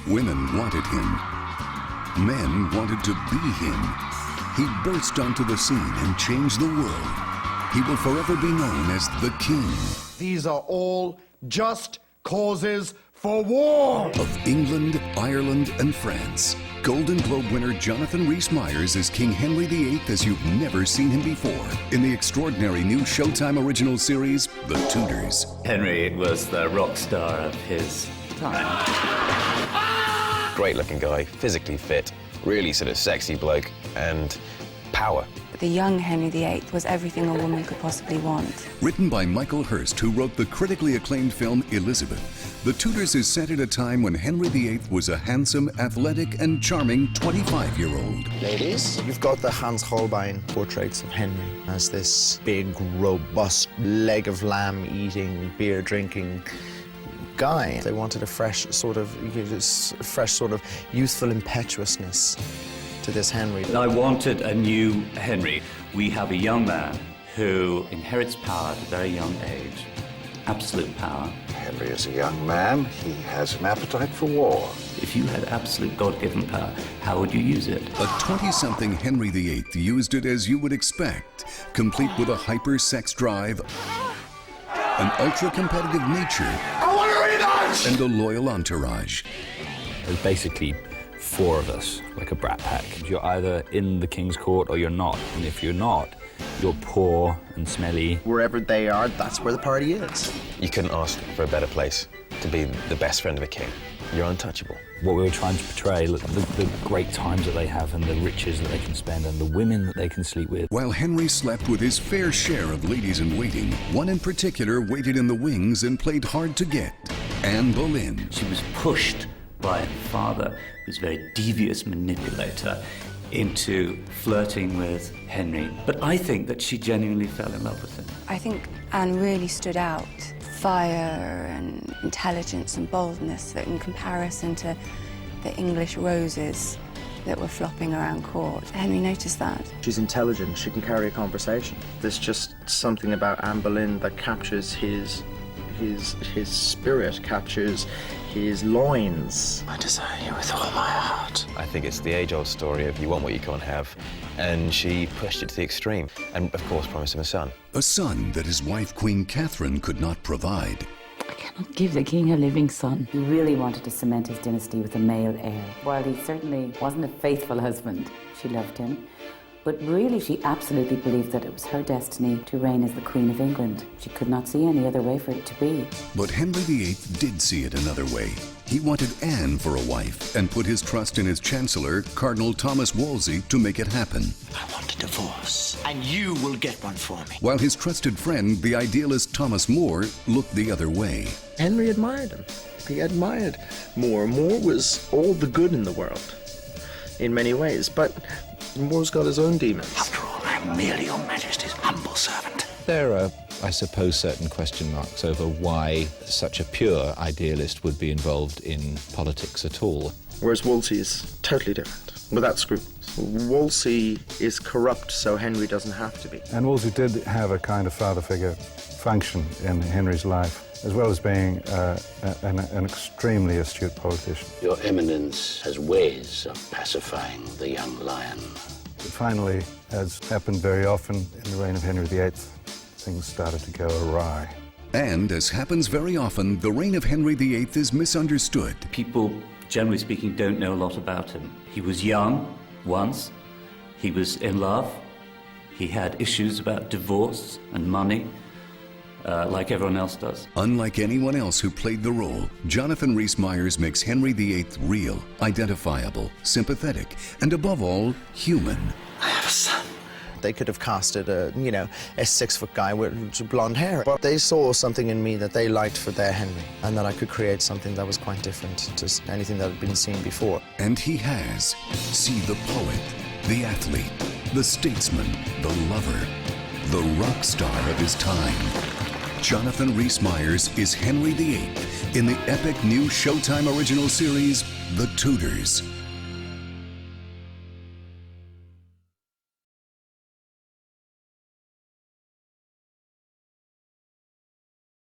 Women wanted him. Men wanted to be him. He burst onto the scene and changed the world. He will forever be known as the King. These are all just causes for war. Of England, Ireland, and France. Golden Globe winner Jonathan Rhys-Meyers is King Henry VIII as you've never seen him before in the extraordinary new Showtime original series, The Tudors. Henry was the rock star of his time. Great looking guy, physically fit, really sort of sexy bloke, and power. The young Henry VIII was everything a woman could possibly want. Written by Michael Hurst, who wrote the critically acclaimed film Elizabeth, The Tudors is set at a time when Henry VIII was a handsome, athletic, and charming 25-year-old. Ladies, you've got the Hans Holbein portraits of Henry as this big, robust, leg of lamb eating, beer drinking guy. They wanted a fresh sort of youthful impetuousness to this Henry. I wanted a new Henry. We have a young man who inherits power at a very young age, absolute power. Henry is a young man. He has an appetite for war. If you had absolute God-given power, how would you use it? A 20-something Henry VIII used it as you would expect, complete with a hyper-sex drive, an ultra-competitive nature, and a loyal entourage. There's basically four of us, like a brat pack. You're either in the king's court or you're not. And if you're not, you're poor and smelly. Wherever they are, that's where the party is. You couldn't ask for a better place to be the best friend of a king. You're untouchable. What we were trying to portray, the great times that they have and the riches that they can spend and the women that they can sleep with. While Henry slept with his fair share of ladies-in-waiting, one in particular waited in the wings and played hard to get, Anne Boleyn. She was pushed by her father, who was a very devious manipulator, into flirting with Henry. But I think that she genuinely fell in love with him. I think Anne really stood out. Fire and intelligence and boldness that in comparison to the English roses that were flopping around court. Henry noticed that. She's intelligent, she can carry a conversation. There's just something about Anne Boleyn that captures his spirit, captures his loins. I desire you with all my heart. I think it's the age-old story of you want what you can't have, and she pushed it to the extreme, and of course promised him a son. A son that his wife, Queen Catherine, could not provide. I cannot give the king a living son. He really wanted to cement his dynasty with a male heir. While he certainly wasn't a faithful husband, she loved him. But really, she absolutely believed that it was her destiny to reign as the Queen of England. She could not see any other way for it to be. But Henry VIII did see it another way. He wanted Anne for a wife and put his trust in his Chancellor, Cardinal Thomas Wolsey, to make it happen. I want a divorce, and you will get one for me. While his trusted friend, the idealist Thomas More, looked the other way. Henry admired him. He admired More. More was all the good in the world, in many ways, but More's got his own demons. After all, I'm merely your Majesty's humble servant. There are, I suppose, certain question marks over why such a pure idealist would be involved in politics at all. Whereas Wolsey is totally different, without scruples. Wolsey is corrupt, so Henry doesn't have to be. And Wolsey did have a kind of father figure function in Henry's life, as well as being an extremely astute politician. Your Eminence has ways of pacifying the young lion. But finally, as happened very often in the reign of Henry VIII, things started to go awry. And, as happens very often, the reign of Henry VIII is misunderstood. People, generally speaking, don't know a lot about him. He was young once, he was in love, he had issues about divorce and money, like everyone else does. Unlike anyone else who played the role, Jonathan Rhys-Meyers makes Henry VIII real, identifiable, sympathetic, and above all, human. I have a son. They could have casted a 6-foot guy with blonde hair, but they saw something in me that they liked for their Henry, and that I could create something that was quite different to anything that had been seen before. And he has. See the poet, the athlete, the statesman, the lover, the rock star of his time. Jonathan Rhys-Meyers is Henry VIII in the epic new Showtime original series, The Tudors.